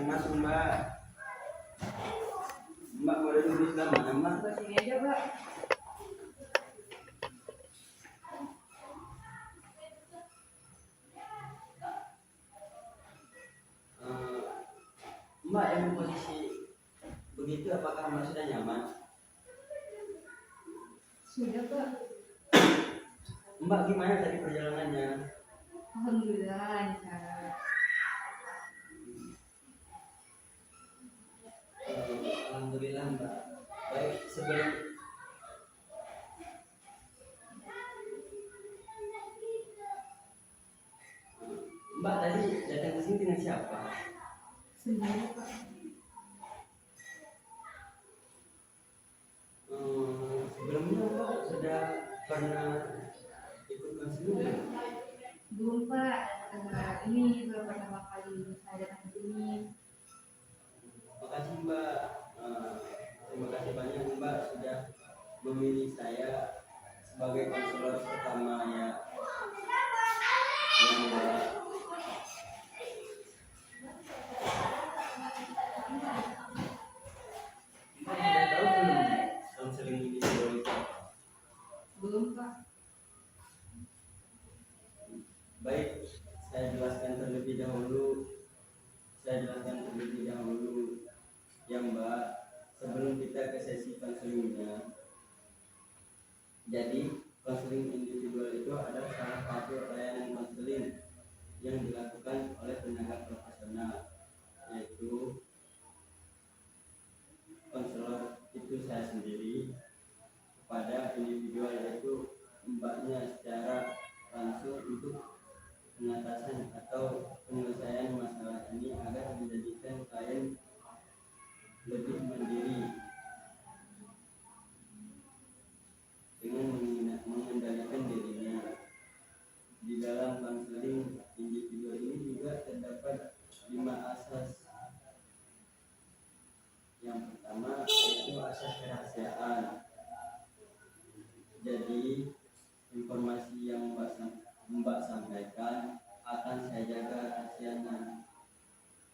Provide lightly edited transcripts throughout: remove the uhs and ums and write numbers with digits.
masuk Mbak. Mbak boleh duduk sebelah mana Mbak? Sebelah sini aja, Pak. Mbak yang posisi begitu apakah Mbak sudah nyaman? Sudah, Pak. Mbak gimana tadi perjalanannya? Alhamdulillah lancar. Alhamdulillah Mbak. Baik, sebelum Mbak tadi datang ke sini dengan siapa? Sendiri, Pak. Sebelumnya Mbak sudah pernah ikut konseling? Belum, Pak. Ini baru pertama kali saya datang ke sini. Makasih Mbak. Terima kasih banyak Mbak sudah memilih saya sebagai konselor pertama ya. Yang Mbak. Mbak sudah tahu belum konseling individual itu? Belum, Pak. Baik, saya jelaskan terlebih dahulu. Ya Mbak, sebelum kita ke sesi konselingnya. Jadi, konseling individual itu adalah salah satu layanan konseling yang dilakukan oleh tenaga profesional, yaitu konselor itu saya sendiri kepada individual, yaitu mbaknya secara langsung untuk pengatasan atau penyelesaian masalah ini agar menjadikan klien lebih mandiri dengan mengendalikan dirinya. Di dalam konseling individual ini juga terdapat 5 asas. Yang pertama yaitu asas kerahasiaan. Jadi informasi yang Mbak sampaikan akan saya jaga rahasianya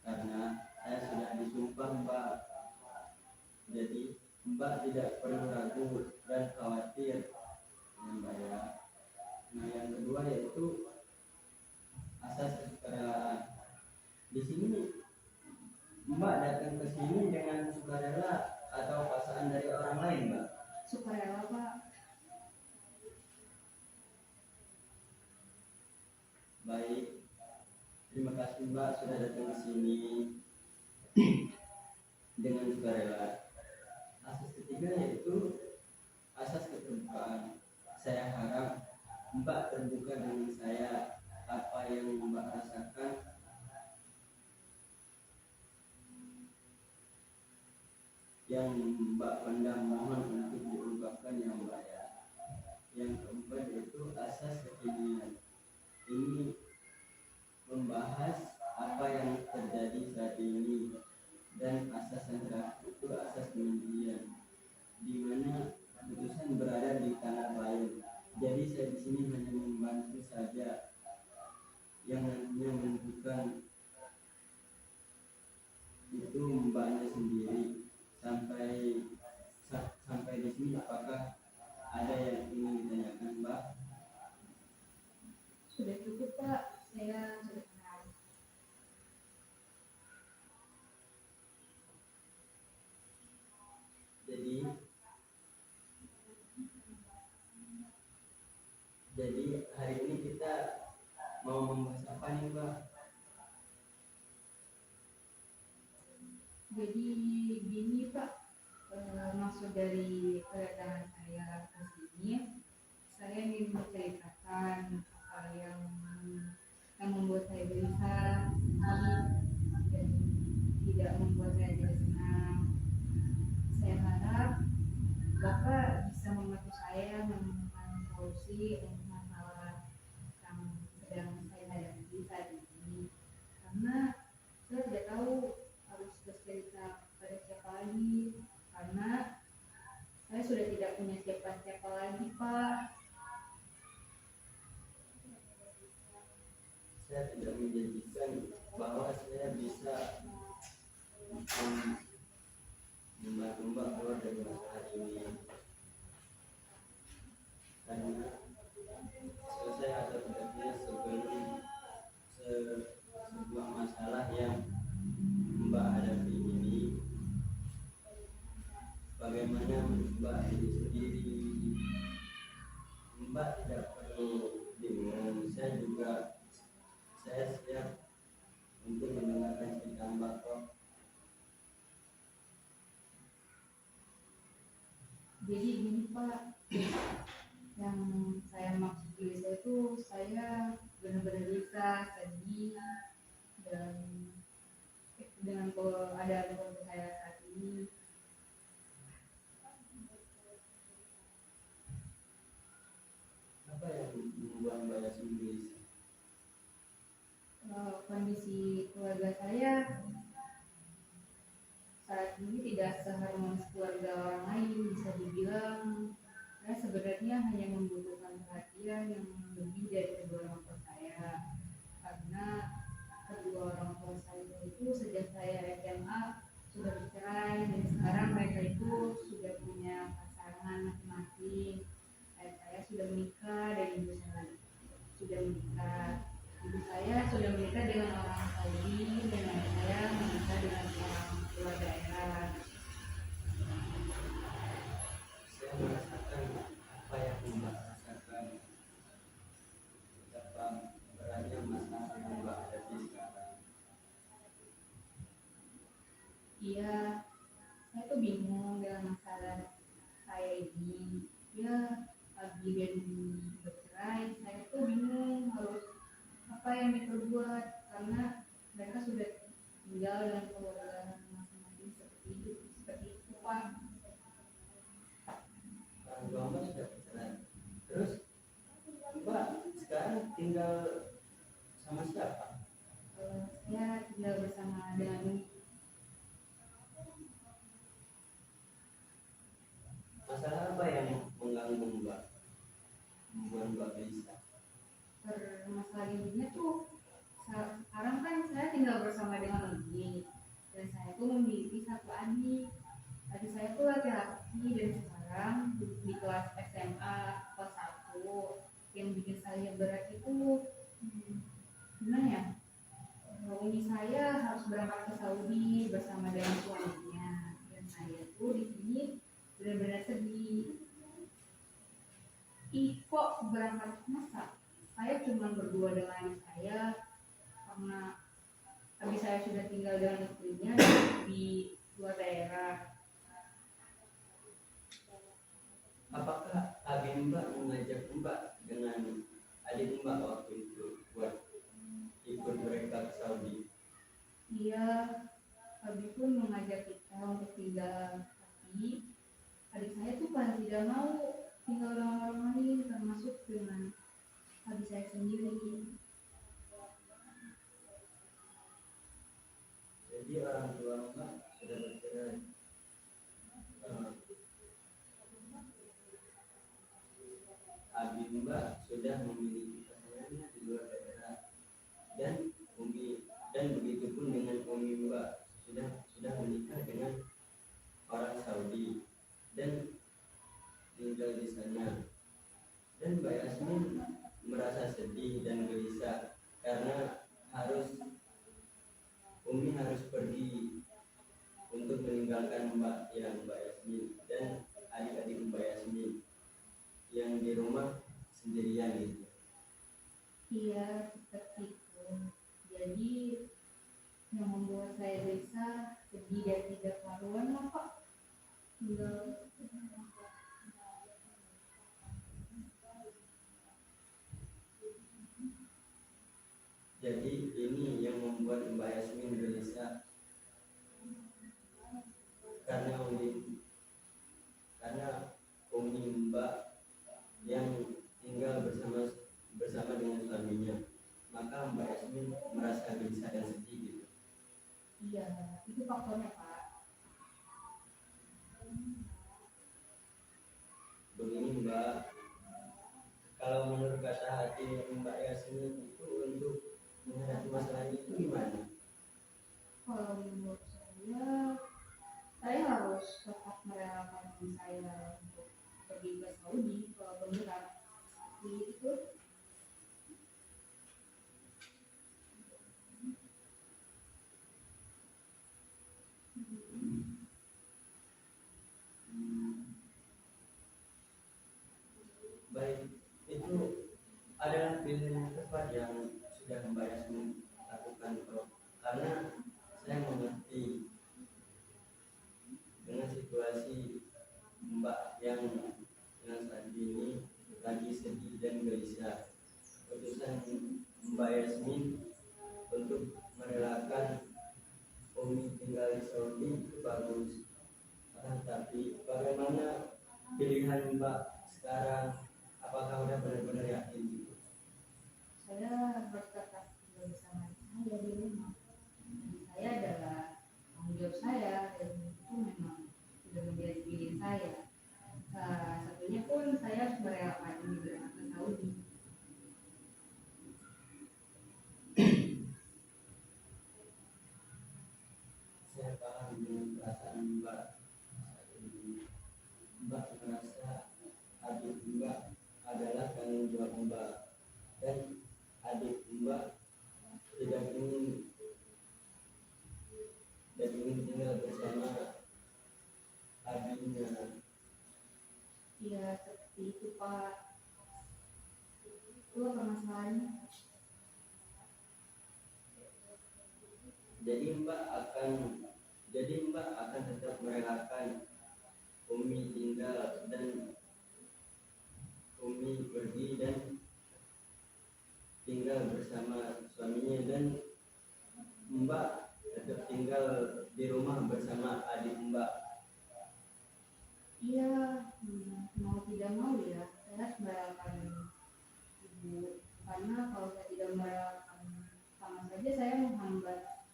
karena saya sudah disumpah Mbak. Jadi Mbak tidak perlu ragu dan khawatir ya Mbak ya. Nah yang kedua yaitu asas kesukarelaan. Di sini Mbak datang ke sini dengan sukarela atau paksaan dari orang lain Mbak? Sukarela, Pak. Baik, terima kasih Mbak sudah datang ke sini dengan sukarela. Asas ketiga yaitu asas keterbukaan. Saya harap Mbak terbuka dengan saya apa yang Mbak rasakan, yang Mbak pandang mohon untuk diungkapkan ya Mbak ya. Yang keempat yaitu asas kekinian. Ini membahas apa yang terjadi saat ini, dan asas yang terakhir itu asas kemandirian, di mana keputusan berada di tangan lain. Jadi saya di sini hanya membantu saja, yang nantinya menentukan itu mbaknya sendiri. Sampai di sini apakah ada yang ingin ditanyakan Mbak? Sudah cukup, Pak. Saya sudah kenal. Jadi hari ini kita mau membahas apa nih Mbak? Jadi gini, Pak. Maksud dari kedatangan saya ke sini, saya ingin menceritakan apa yang membuat saya gelisah dan tidak membuat saya jadi senang. Saya harap Bapak bisa membantu saya menemukan solusi untuk masalah yang sedang saya hadapi saat ini, karena saya tidak tahu harus bercerita pada siapa lagi, karena saya sudah tidak punya siapa-siapa lagi, Pak. Saya tidak menjanjikan bahwa saya bisa mem- membantu Mbak keluar dari masalah ini, karena selesai atau tidaknya sebuah masalah yang Mbak hadapi ini, bagaimana Mbak ini sendiri, Mbak tidak perlu bingung. Saya siap untuk mendengarkan cerita Mbak kok. Jadi gini Pak, yang saya maksud gelisah itu saya benar-benar gelisah, sedih, dan dengan keadaan keluarga saya saat ini. Apa yang membuat Mbak Yasin gelisah? Kondisi keluarga saya saat ini tidak seharmonis keluarga orang lain. Bisa dibilang saya sebenarnya hanya membutuhkan perhatian yang lebih dari kedua orang tua saya, karena kedua orang tua saya itu sejak saya SMA sudah bercerai, dan sekarang mereka itu sudah punya pasangan masing-masing. Saya sudah menikah dan ibu saya sudah menikah. Ibu saya sudah menikah dengan orang Saudi dan ayah saya menikah dengan orang luar daerah. Saya merasakan apa yang Mbak rasakan, betapa beratnya masalah yang Mbak hadapi sekarang. Iya, saya tuh bingung dengan masalah saya ini. Ya, Abi dan bercerai, saya tuh bingung harus apa yang diperbuat, karena mereka sudah tinggal dengan keluarga masing-masing seperti itu Pak. Orang tua Mbak sudah bercerai. Terus Mbak sekarang tinggal sama siapa? Saya tinggal bersama dengan Masalah apa yang mengganggu Mbak, membuat Mbak gelisah? permasalahannya tuh sekarang kan saya tinggal bersama dengan ibu, dan saya tuh memiliki satu adik. Adik saya tuh laki-laki dan sekarang di kelas SMA kelas 1. Yang bikin saya berat itu gimana ya? Umi saya harus berangkat ke Saudi bersama dengan suaminya, dan saya tuh di sini benar-benar sedih. Kok berangkat masa? Saya cuma berdua dengan adik saya, karena habis saya sudah tinggal dengan istrinya di luar daerah. Apakah abi Mbak mengajak Mbak dengan adik Mbak waktu itu buat ikut mereka ke Saudi? Dia habis pun mengajak kita untuk tinggal, tapi adik saya tuh paling tidak mau tinggal dengan orang lain, termasuk dengan adik saya sendiri. Jadi orang tua Mbak sudah bercerai. Abi Mbak sudah memiliki pasangannya di luar daerah, dan begitu pun dengan umi Mbak sudah menikah dengan orang Saudi dan tinggal di sana. Dan Mbak Yasmin merasa sedih dan gelisah karena umi harus pergi untuk meninggalkan Mbak Yasmin dan adik-adik Mbak Yasmin yang di rumah sendirian gitu. Iya, seperti itu. Jadi yang membuat saya gelisah, sedih dan tidak karuan lah Pak. Tinggal Jadi ini yang membuat Mbak Yasmin gelisah karena umi Mbak yang tinggal bersama dengan suaminya, maka Mbak Yasmin merasa gelisah dan sedih gitu. iya, itu faktornya Pak. Begini Mbak, kalau menurut kata hati Mbak Yasmin itu untuk menghadapi masalah itu gimana? Kalau menurut saya saya harus tetap merelakan diri saya untuk pergi ke Saudi kalau berat seperti itu. Baik, itu adalah pilihan yang tepat yang sudah Mbak Yasmin lakukan, Prof. Karena saya mengerti dengan situasi Mbak yang saat ini lagi sedih dan gelisah. Keputusan Mbak Yasmin untuk merelakan Umi tinggal di Saudi itu bagus. Tapi bagaimana pilihan Mbak sekarang? Apakah udah benar-benar yakin gitu? Saya bertetap tinggal bersama saya di rumah. Dan saya adalah tanggung jawab saya dan itu memang sudah menjadi pilihan saya. Satunya pun saya harus merelakan diri berangkat ke Saudi. Saya paham dengan perasaan Mbak saat ini. Mbak merasa adik Mbak adalah tanggung jawab Mbak, dan adik Mbak tidak ingin tinggal bersama adiknya. Ya seperti itu Pak. Itu apa masalahnya? Jadi Mbak akan tetap merelakan Umi tinggal dan Umi pergi dan tinggal bersama suaminya, dan Mbak tetap tinggal di rumah bersama adik Mbak. Iya, mau tidak mau ya, saya harus merelakan ibu. Karena kalau saya tidak merelakan, sama saja saya menghambat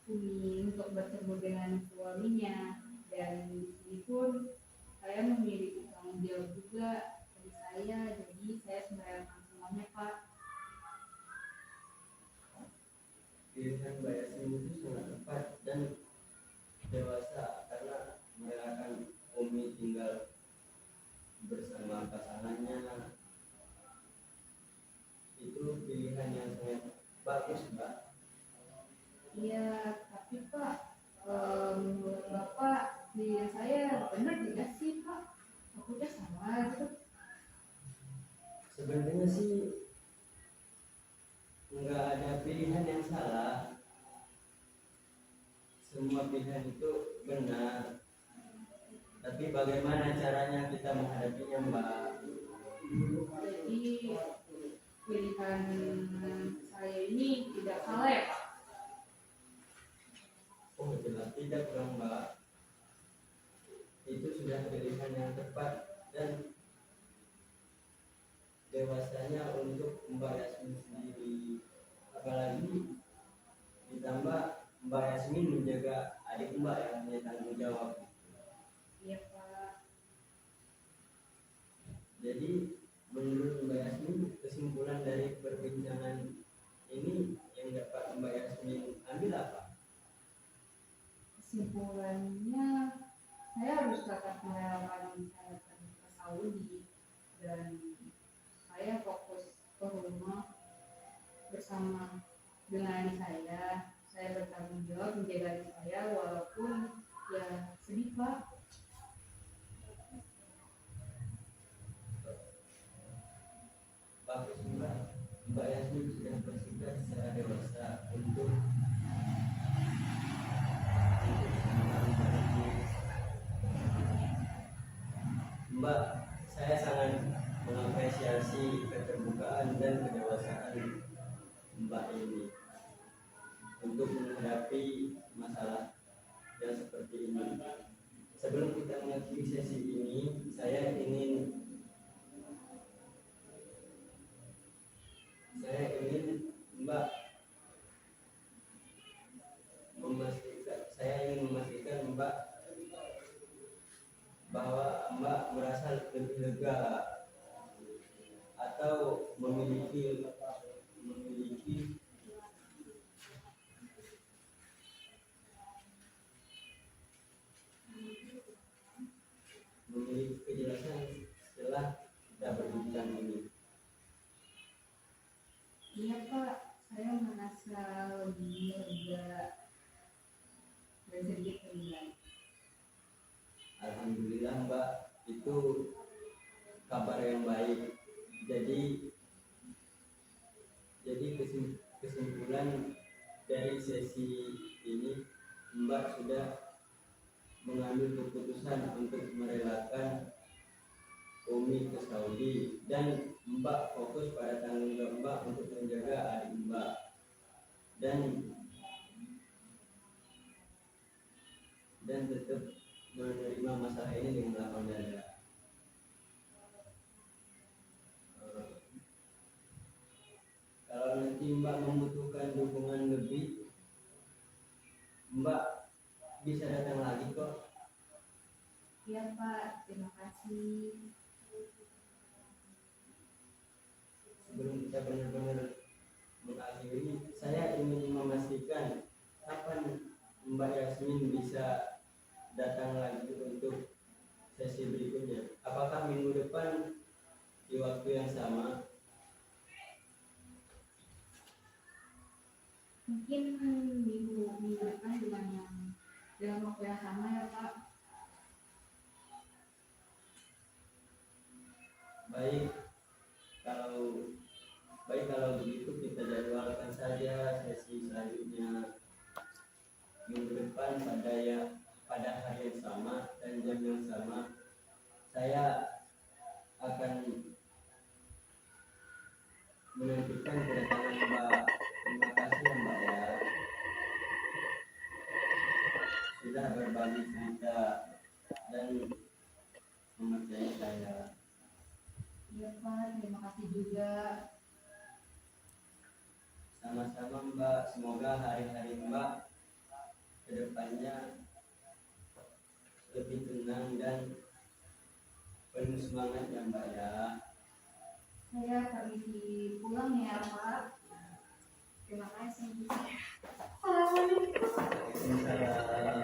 Umi untuk bertemu dengan suaminya. Dan di sini pun saya memiliki tanggung jawab juga dari saya, jadi saya harus merelakan semuanya Pak. Pilihan Mbak Yasmin itu sangat tepat dan dewasa, karena merelakan Umi tinggal bersama pasangannya itu pilihan yang sangat bagus, Mbak. Iya, tapi Pak, menurut Bapak pilihan saya benar tidak sih Pak? Aku udah salah gitu. Sebenarnya sih nggak ada pilihan yang salah, semua pilihan itu benar, tapi bagaimana caranya kita menghadapinya, Mbak? Jadi pilihan saya ini tidak salah ya Pak? Oh jelas tidak dong, Mbak. Itu sudah pilihan yang tepat dan dewasanya untuk Mbak Yasmin sendiri. Apalagi ditambah Mbak Yasmin menjaga adik Mbak yang punya tanggung jawab. Iya Pak. Jadi menurut Mbak Yasmin, kesimpulan dari perbincangan ini yang dapat Mbak Yasmin ambil apa? Kesimpulannya saya harus tetap merelakan saya pergi ke Saudi dan saya fokus ke rumah bersama dengan adik saya. Saya bertanggung jawab menjaga adik saya walaupun ya sedih Pak. Bagus Mbak. Mbak Yasmin sudah bersikap secara dewasa untuk Mbak, saya sangat mengapresiasi keterbukaan dan kedewasaan Mbak ini untuk menghadapi masalah yang seperti ini. Sebelum kita mengakhiri sesi ini, saya ingin Mbak memastikan Mbak bahwa Mbak merasa lebih lega atau memiliki Iya Pak, saya merasa lebih lega dan sedikit lebih baik. Alhamdulillah Mbak, itu kabar yang baik. Jadi kesimpulan dari sesi ini, Mbak sudah mengambil keputusan untuk merelakan Umi ke Saudi, dan Mbak fokus pada tanggung jawab Mbak untuk menjaga adik Mbak, dan tetap menerima masalah ini dengan lapang dada. Kalau nanti Mbak membutuhkan dukungan lebih, Mbak bisa datang lagi kok. Iya Pak, terima kasih. Sebelum kita benar-benar mengakhiri, saya ingin memastikan kapan Mbak Yasmin bisa datang lagi untuk sesi berikutnya. Apakah minggu depan di waktu yang sama? Mungkin minggu depan dengan waktu yang sama ya Pak. Baik kalau begitu kita jadwalkan saja sesi selanjutnya minggu depan pada hari yang sama dan jam yang sama. Saya akan menantikan kedatangan Mbak. Terima kasih ya Mbak ya, sudah berbagi cerita dan mempercayai saya. Iya Pak, terima kasih juga. Sama-sama Mbak, semoga hari-hari Mbak kedepannya lebih tenang dan penuh semangat ya Mbak ya. Saya permisi pulang ya Pak. Terima kasih. Waalaikumsalam.